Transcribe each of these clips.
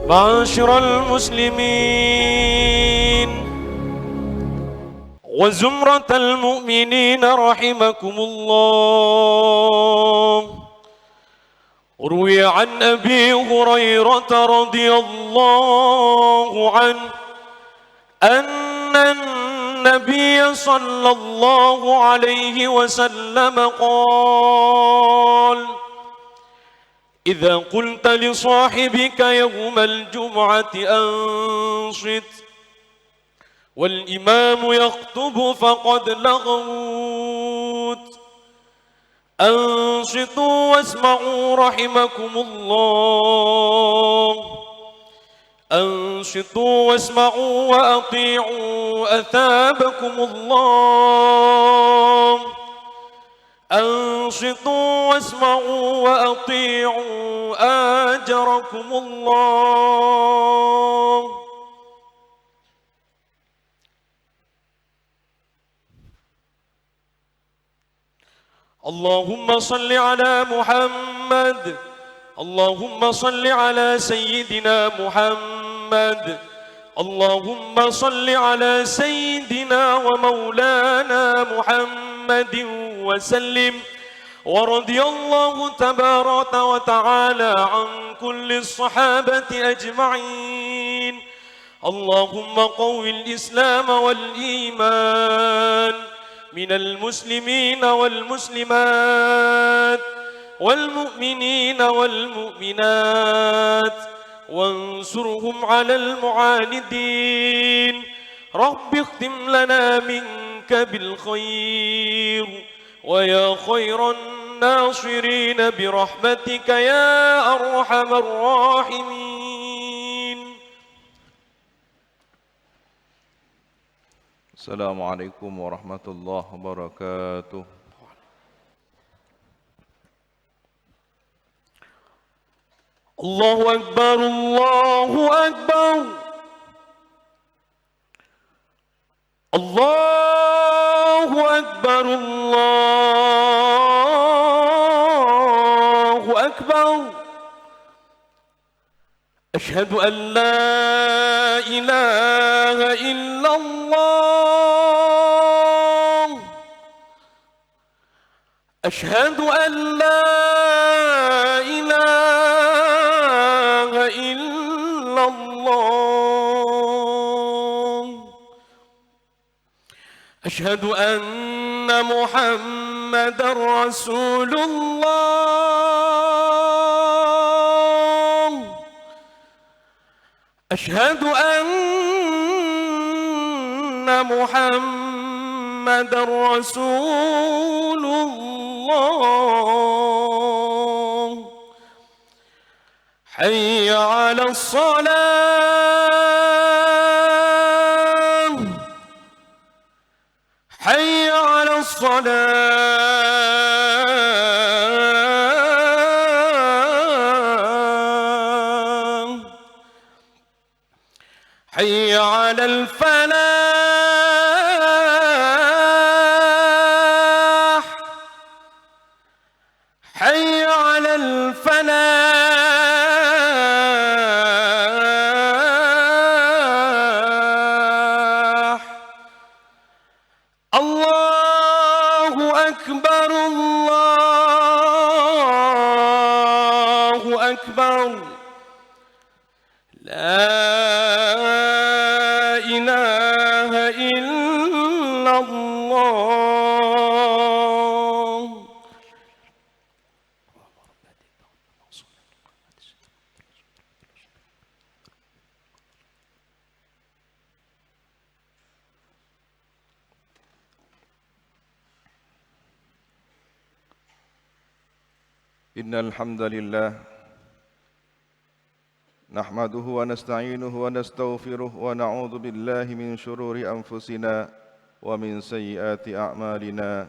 معاشر المسلمين وزمرة المؤمنين رحمكم الله. روي عن أبي هريرة رضي الله عنه أن النبي صلى الله عليه وسلم قال: إذا قلت لصاحبك يوم الجمعة أنصت والإمام يخطب فقد لغوت، أنصتوا واسمعوا رحمكم الله، أنصتوا واسمعوا وأطيعوا أثابكم الله، أنصتوا واسمعوا وأطيعوا آجركم الله. اللهم صل على محمد، اللهم صل على سيدنا محمد، اللهم صل على سيدنا ومولانا محمد وسلم. ورضي الله تبارك وتعالى عن كل الصحابة أجمعين. اللهم قو الإسلام والإيمان من المسلمين والمسلمات والمؤمنين والمؤمنات، وانصرهم على المعاندين. رب اختم لنا منك بالخير ويا خير الناصرين برحمتك يا أرحم الراحمين. السلام عليكم ورحمة الله وبركاته. الله أكبر، الله أكبر، الله أكبر، الله أكبر. أشهد أن لا إله إلا الله، أشهد أن لا إله إلا الله، أشهد أن محمدًا رسول الله، أشهد أن محمدًا رسول الله. حي على الصلاة، حي على الصلاة، حي على الفلاح، حي على الفلاح. الله أكبر، الله أكبر. لا إله إلا الله. إن الحمد لله نحمده ونستعينه ونستغفره ونعوذ بالله من شرور أنفسنا ومن سيئات أعمالنا.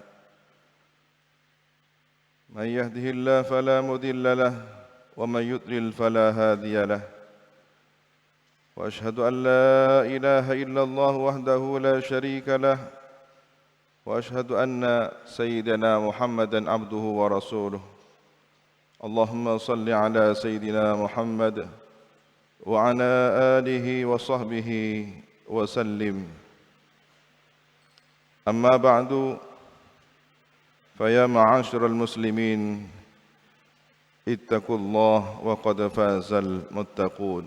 من يهده الله فلا مضل له ومن يضلل فلا هادي له، وأشهد أن لا إله إلا الله وحده لا شريك له، وأشهد أن سيدنا محمدا عبده ورسوله. اللهم صل على سيدنا محمد وعلى آله وصحبه وسلم. أما بعد، فيا معاشر المسلمين اتقوا الله وقد فاز المتقون.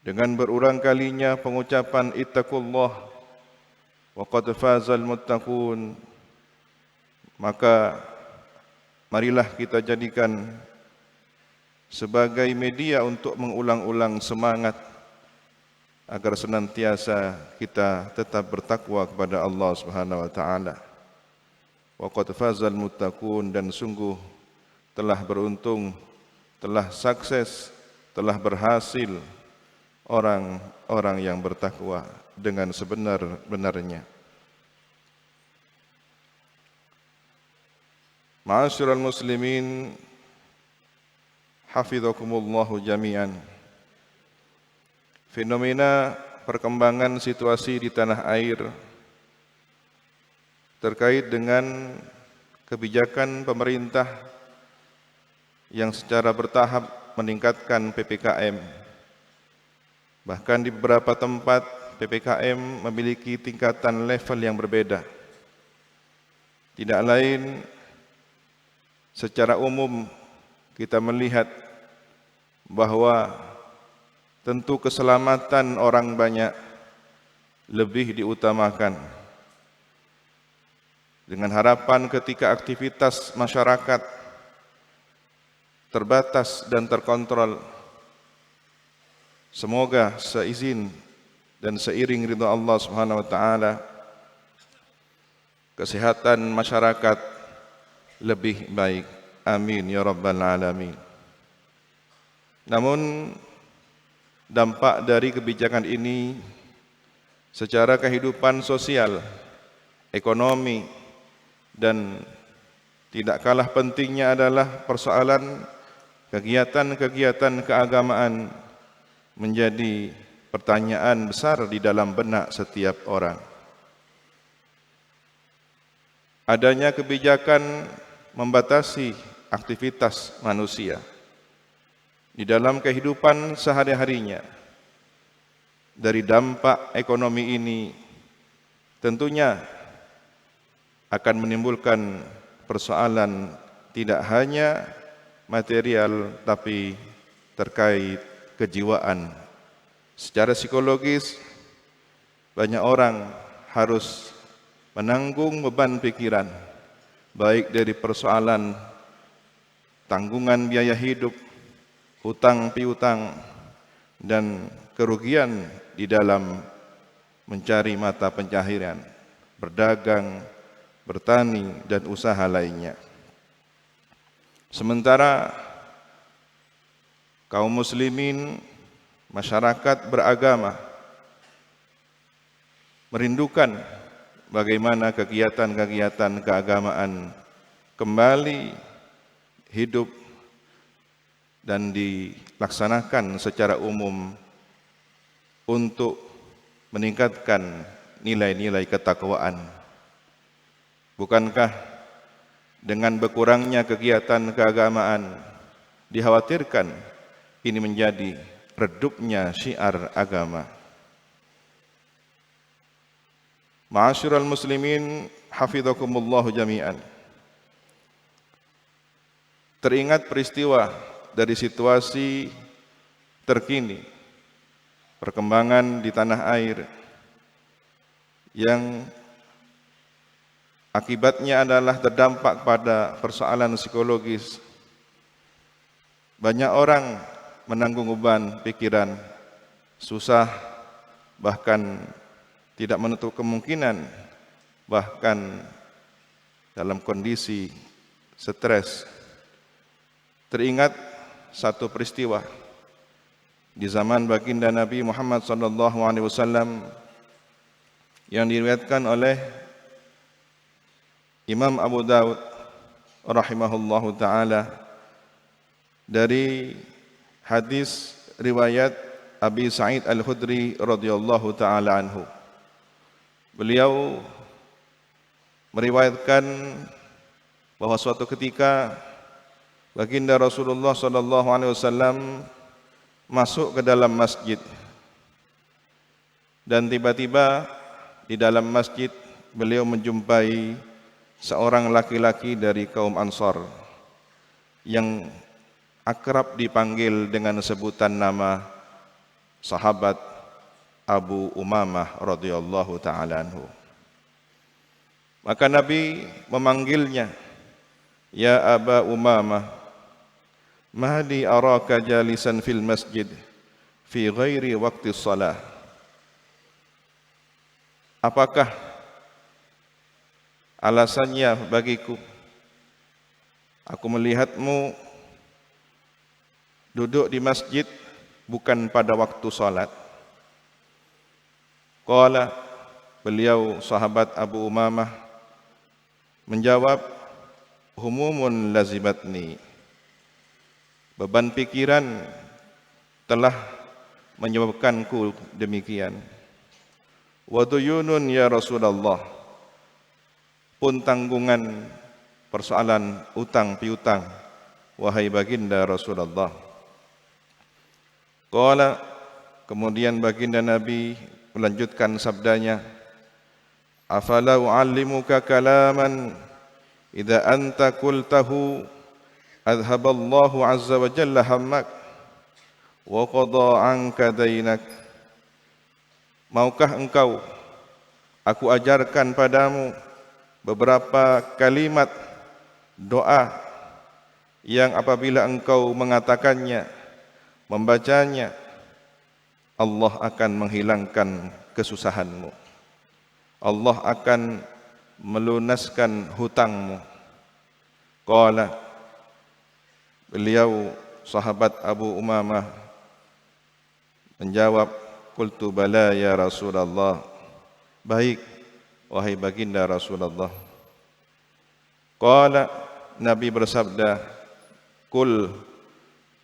Dengan berulang kalinya pengucapan ittaqullah wa qad fazal muttaqun, maka marilah kita jadikan sebagai media untuk mengulang-ulang semangat agar senantiasa kita tetap bertakwa kepada Allah Subhanahu wa taala. Wa qad fazal muttaqun, dan sungguh telah beruntung, telah sukses, telah berhasil orang-orang yang bertakwa dengan sebenar-benarnya. Ma'asyiral muslimin, hafizakumullahu jami'an. Fenomena perkembangan situasi di tanah air terkait dengan kebijakan pemerintah yang secara bertahap meningkatkan PPKM. Bahkan di beberapa tempat PPKM memiliki tingkatan level yang berbeda. Tidak lain, secara umum kita melihat bahwa tentu keselamatan orang banyak lebih diutamakan. Dengan harapan ketika aktivitas masyarakat terbatas dan terkontrol, semoga seizin dan seiring ridha Allah Subhanahu wa taala, kesehatan masyarakat lebih baik. Amin ya rabbal alamin. Namun dampak dari kebijakan ini secara kehidupan sosial, ekonomi, dan tidak kalah pentingnya adalah persoalan kegiatan-kegiatan keagamaan menjadi pertanyaan besar di dalam benak setiap orang. Adanya kebijakan membatasi aktivitas manusia di dalam kehidupan sehari-harinya. Dari dampak ekonomi ini tentunya akan menimbulkan persoalan tidak hanya material tapi terkait kejiwaan. Secara psikologis, banyak orang harus menanggung beban pikiran, baik dari persoalan tanggungan biaya hidup, hutang piutang, dan kerugian di dalam mencari mata pencaharian, berdagang, bertani, dan usaha lainnya. Sementara kaum muslimin, masyarakat beragama merindukan bagaimana kegiatan-kegiatan keagamaan kembali hidup dan dilaksanakan secara umum untuk meningkatkan nilai-nilai ketakwaan. Bukankah dengan berkurangnya kegiatan keagamaan dikhawatirkan ini menjadi redupnya syiar agama? Ma'asyiral muslimin, hafizakumullahu jami'an. Teringat peristiwa dari situasi terkini, perkembangan di tanah air yang akibatnya adalah terdampak pada persoalan psikologis. Banyak orang menanggung beban pikiran, susah, bahkan tidak menutup kemungkinan, bahkan dalam kondisi stres. Teringat satu peristiwa di zaman baginda Nabi Muhammad SAW yang diriwayatkan oleh Imam Abu Daud rahimahullahu taala dari hadis riwayat Abi Sa'id Al-Khudri radhiyallahu taala anhu. Beliau meriwayatkan bahwa suatu ketika Baginda Rasulullah sallallahu alaihi wasallam masuk ke dalam masjid, dan tiba-tiba di dalam masjid beliau menjumpai seorang laki-laki dari kaum Ansar yang akrab dipanggil dengan sebutan nama sahabat Abu Umamah radhiyallahu taala anhu. Maka Nabi memanggilnya, "Ya Aba Umamah, ma li araka jalisan fil masjid fi ghairi waqti shalah." Apakah alasannya bagiku aku melihatmu duduk di masjid bukan pada waktu salat? Qala, beliau sahabat Abu Umamah menjawab, "Humumun lazimatni." Beban pikiran telah menyebabkanku demikian. Wa duyunun ya Rasulullah, pun tanggungan persoalan utang piutang, wahai baginda Rasulullah. Qala, kemudian baginda Nabi melanjutkan sabdanya, "Afala u'allimuka kalaman idza anta qultahu adhaballahu azza wa jalla hammak wa qada anka dainak." Maukah engkau aku ajarkan padamu beberapa kalimat doa yang apabila engkau mengatakannya, membacanya, Allah akan menghilangkan kesusahanmu, Allah akan melunaskan hutangmu. Qala, beliau sahabat Abu Umamah menjawab, "Qultu bala ya Rasulullah." Baik, wahai baginda Rasulullah. Qala, Nabi bersabda, "Qul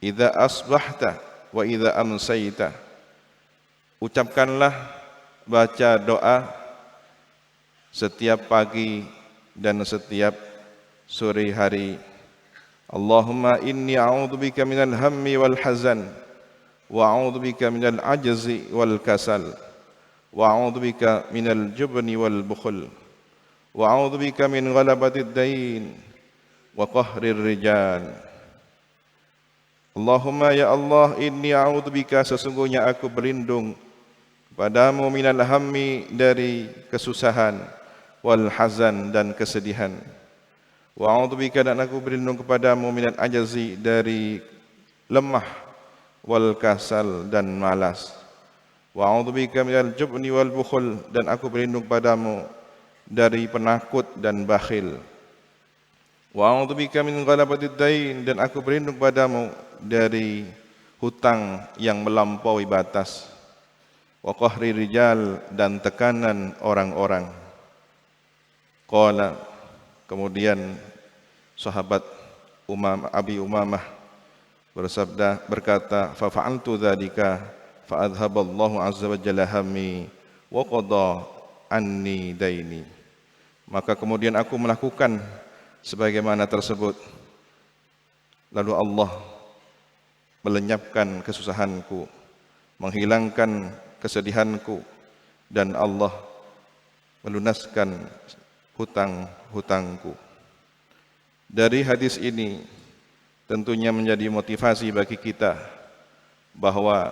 idza asbahta wa idza amsayta." Ucapkanlah, baca doa setiap pagi dan setiap sore hari. Allahumma inni a'udzubika minal hammi wal hazan, wa a'udzubika minal ajzi wal kasal, wa a'udzubika minal jubni wal bukhl, wa a'udzubika min ghalabatid dain wa qahrir rijal. Allahumma ya Allah, inni a'udzubika, sesungguhnya aku berlindung padamu, minal hammi, dari kesusahan, wal hazan, dan kesedihan, wa a'udzubika, dan aku berlindung kepadamu, minal ajzi, dari lemah, wal kasal, dan malas, wa a'udzubika minal jubni wal bukhl, dan aku berlindung padamu dari penakut dan bakhil, wa a'udzubika min ghalabatid dain, dan aku berlindung padamu dari hutang yang melampaui batas, wa qahri rijal, dan tekanan orang-orang. Qala, kemudian sahabat Abi Umamah berkata, "Fa fa'altu dzalika fa adhaballahu azza wa jalla hammi wa qada anni daini." Maka kemudian aku melakukan sebagaimana tersebut, lalu Allah melenyapkan kesusahanku, menghilangkan kesedihanku, dan Allah melunaskan hutang-hutangku. Dari hadis ini tentunya menjadi motivasi bagi kita bahwa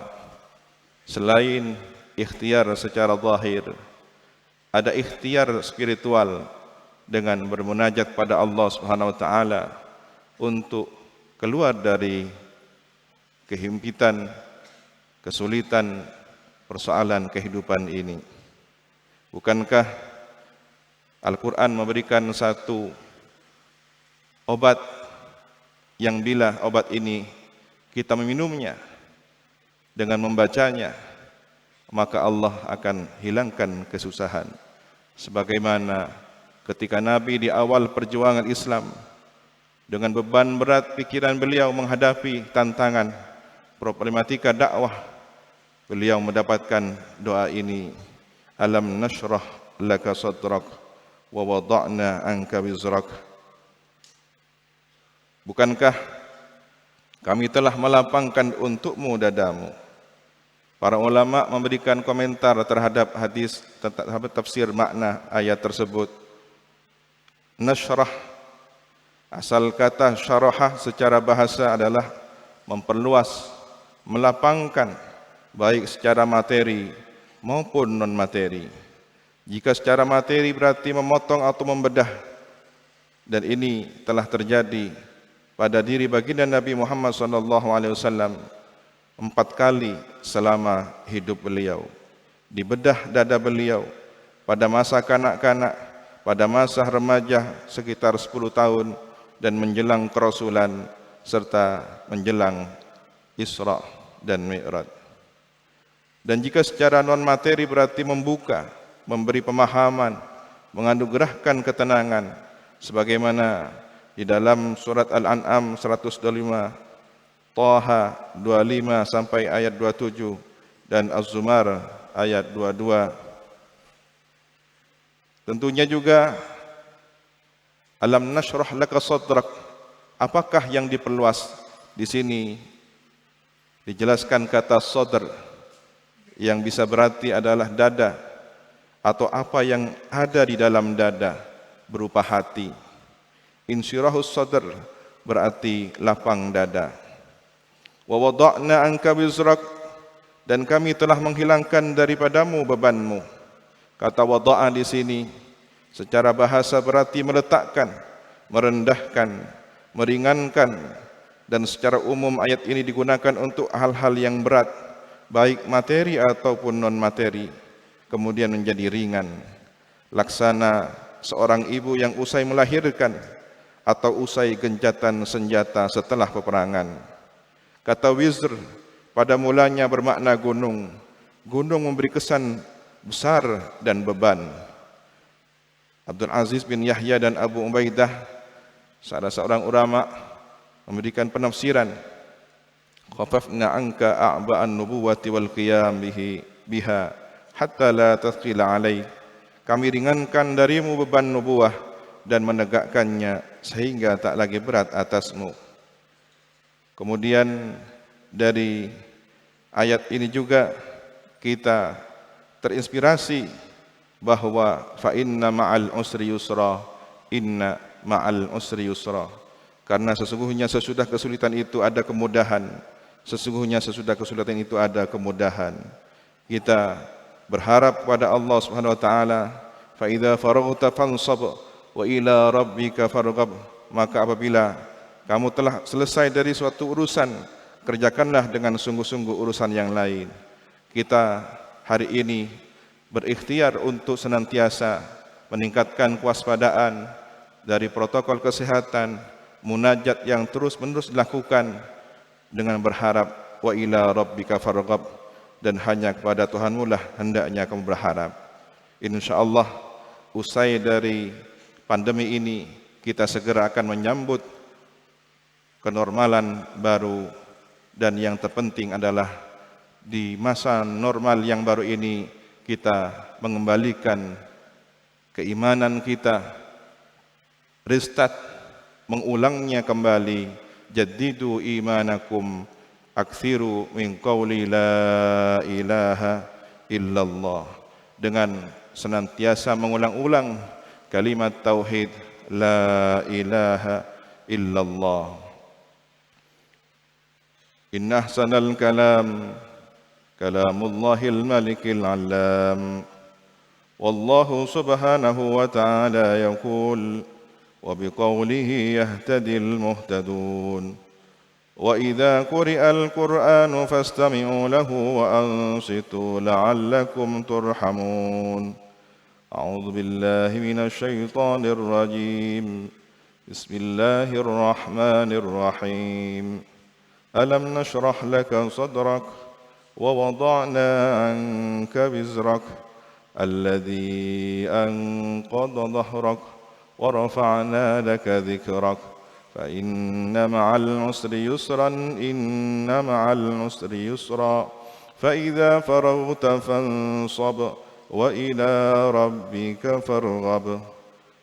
selain ikhtiar secara zahir, ada ikhtiar spiritual dengan bermunajat pada Allah Subhanahu wa taala untuk keluar dari kehimpitan, kesulitan, persoalan kehidupan ini. Bukankah Al-Quran memberikan satu obat yang bila obat ini kita meminumnya dengan membacanya, maka Allah akan hilangkan kesusahan. Sebagaimana ketika Nabi di awal perjuangan Islam, dengan beban berat pikiran beliau menghadapi tantangan problematika dakwah, beliau mendapatkan doa ini, "Alam nashrah laka sadrak wa wada'na anka wizrak." Bukankah Kami telah melapangkan untukmu dadamu. Para ulama memberikan komentar terhadap hadis, terhadap tafsir makna ayat tersebut. Nashrah, asal kata syarahah secara bahasa adalah memperluas, melapangkan, baik secara materi maupun non-materi. Jika secara materi berarti memotong atau membedah, dan ini telah terjadi pada diri baginda Nabi Muhammad SAW 4 kali selama hidup beliau. Dibedah dada beliau pada masa kanak-kanak, pada masa remaja sekitar 10 tahun, dan menjelang kerasulan serta menjelang Isra dan Mi'raj. Dan jika secara non-materi berarti membuka, memberi pemahaman, menganugerahkan ketenangan, sebagaimana di dalam surat Al-An'am 125, Taha 25 sampai ayat 27, dan Az-Zumar ayat 22. Tentunya juga alam nashrah laka sadrak. Apakah yang diperluas? Di sini dijelaskan kata sadr, yang bisa berarti adalah dada, atau apa yang ada di dalam dada berupa hati. Insyirahus sadr berarti lapang dada. Wa wada'na anka wizrak, dan kami telah menghilangkan daripadamu bebanmu. Kata wada'a di sini secara bahasa berarti meletakkan, merendahkan, meringankan, dan secara umum ayat ini digunakan untuk hal-hal yang berat, baik materi ataupun non-materi, kemudian menjadi ringan. Laksana seorang ibu yang usai melahirkan atau usai gencatan senjata setelah peperangan. Kata wizr pada mulanya bermakna gunung. Gunung memberi kesan besar dan beban. Abdul Aziz bin Yahya dan Abu Ubaidah, salah seorang ulama, memberikan penafsiran, khafafna anka a'ba'an nubuwati wal qiyam biha hatta la tathqila alaik. Kami ringankan darimu beban nubuwah dan menegakkannya sehingga tak lagi berat atasmu. Kemudian dari ayat ini juga kita terinspirasi bahwa fa inna ma'al usri yusra, inna ma'al usri yusra. Karena sesungguhnya sesudah kesulitan itu ada kemudahan. Sesungguhnya sesudah kesulitan itu ada kemudahan. Kita berharap kepada Allah Subhanahu wa taala, fa idza faraghta fansab wa ila rabbika farghab. Maka apabila kamu telah selesai dari suatu urusan, kerjakanlah dengan sungguh-sungguh urusan yang lain. Kita hari ini berikhtiar untuk senantiasa meningkatkan kewaspadaan dari protokol kesehatan, munajat yang terus-menerus dilakukan dengan berharap wa ila rabbika farghab, dan hanya kepada Tuhanmu lah hendaknya kamu berharap. Insyaallah usai dari pandemi ini kita segera akan menyambut kenormalan baru, dan yang terpenting adalah di masa normal yang baru ini kita mengembalikan keimanan kita, restart, mengulangnya kembali. Jaddidu imanakum aktsiru min qawli la ilaha illallah, dengan senantiasa mengulang-ulang kalimat tauhid la ilaha illallah. Inna ahsanal kalam kalamullahil malikil alam. Wallahu subhanahu wa ta'ala yaqul wa biqawlihi yahtadil muhtadun. Wa idza quri'al Qur'anu fastami'u lahu wa ansitu la'allakum turhamun. A'udzu billahi minasy syaithanir rajim. Bismillahirrahmanirrahim. Alam nashrah laka sadrak wa wada'na 'anka wizrak alladhi anqadha dhahrak wa rafa'na laka dhikrak fa inna ma'al usri yusran inna ma'al usri yusra fa idza faraghta fansab wa ila rabbika farghab.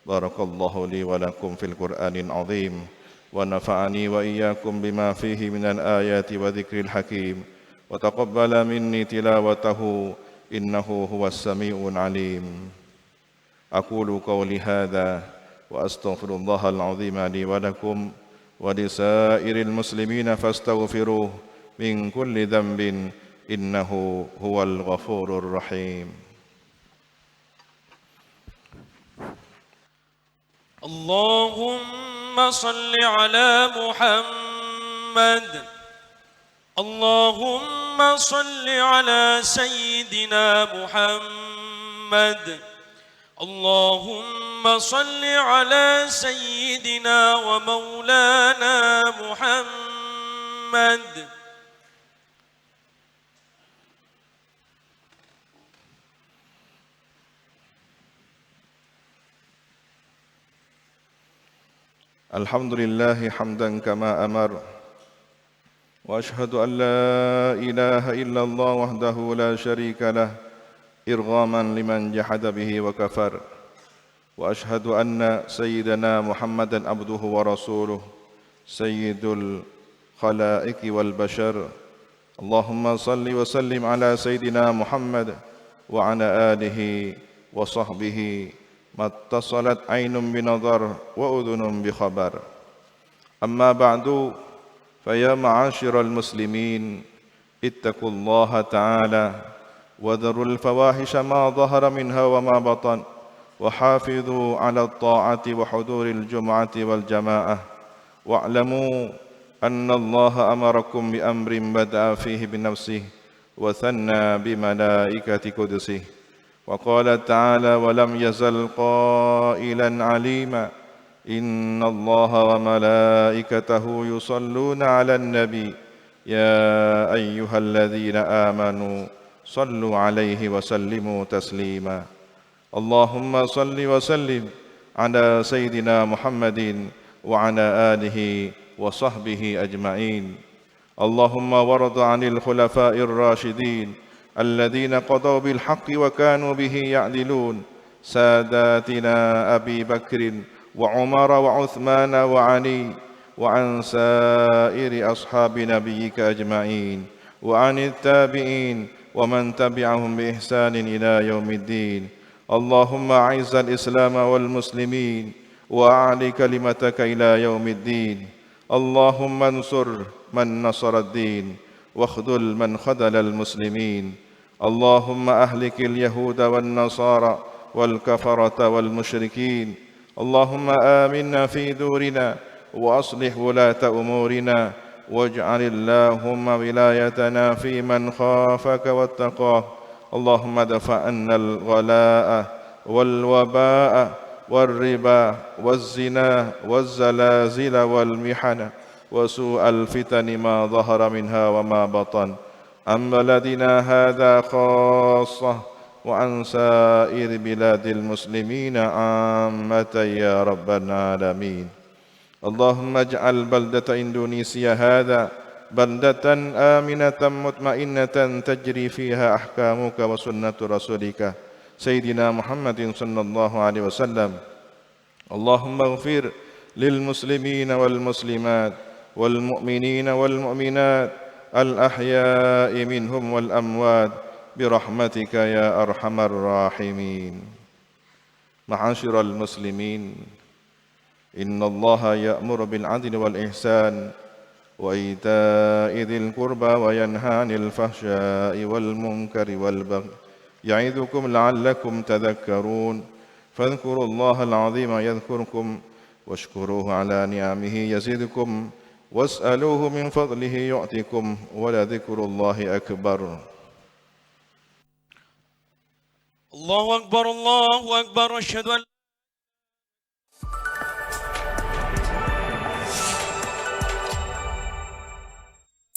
Barakallahu li wa lakum fil Qur'anil 'azim ونفعني وإياكم بما فيه من الآيات وذكر الحكيم وتقبل مني تلاوته إنه هو السميع العليم. أقول قولي هذا وأستغفر الله العظيم لي ولكم ولسائر المسلمين فاستغفروه من كل ذنب إنه هو الغفور الرحيم. اللهم صل على محمد. اللهم صل على سيدنا محمد. اللهم صل على سيدنا ومولانا محمد. الحمد لله حمدا كما أمر، وأشهد أن لا إله إلا الله وحده لا شريك له إرغاما لمن جحد به وكفر، وأشهد أن سيدنا محمدا عبده ورسوله سيد الخلائق والبشر. اللهم صل وسلم على سيدنا محمد وعلى آله وصحبه ما اتصلت عين بنظر وأذن بخبر. أما بعد، فيا معاشر المسلمين، اتقوا الله تعالى وذروا الفواحش ما ظهر منها وما بطن، وحافظوا على الطاعة وحضور الجمعة والجماعة، واعلموا أن الله أمركم بأمر بدأ فيه بنفسه وثنى بملائكة قدسه، وقال تعالى: ولم يزل قائلا عليما إن الله وملائكته يصلون على النبي يا أيها الذين آمنوا صلوا عليه وسلموا تسليما. اللهم صل وسلم على سيدنا محمد وعلى آله وصحبه أجمعين. اللهم وارض عن الخلفاء الراشدين الذين قضوا بالحق وكانوا به يعدلون، ساداتنا أبي بكر وعمر وعثمان وعلي، وعن سائر أصحاب نبيك أجمعين، وعن التابعين ومن تبعهم بإحسان إلى يوم الدين. اللهم أعز الإسلام والمسلمين وأعل كلمتك إلى يوم الدين. اللهم انصر من نصر الدين واخذل من خذل المسلمين. اللهم أهلك اليهود والنصارى والكفرة والمشركين. اللهم آمنا في دورنا وأصلح ولاة أمورنا، واجعل اللهم ولايتنا في من خافك واتقاه. اللهم ادفع عنا الغلاء والوباء والربا والزنا والزلازل والمحن وسوء الفتن ما ظهر منها وما بطن، عن بلدنا هذا خاصة وعن سائر بلاد المسلمين عامة يا رب العالمين. اللهم اجعل بلدة إندونيسيا هذا بلدة آمنة مطمئنة تجري فيها أحكامك وسنة رسولك سيدنا محمد صلى الله عليه وسلم. اللهم اغفر للمسلمين والمسلمات والمؤمنين والمؤمنات الأحياء منهم والأموات برحمتك يا أرحم الراحمين. معاشر المسلمين، إن الله يأمر بالعدل والإحسان وإيتاء ذي القربى وينهى عن الفحشاء والمنكر والبغي يعظكم لعلكم تذكرون. فاذكروا الله العظيم يذكركم واشكروه على نعمه يزدكم واسألوه من فضله يعطكم ولذكر الله أكبر. الله أكبر الله أكبر. أشهد أن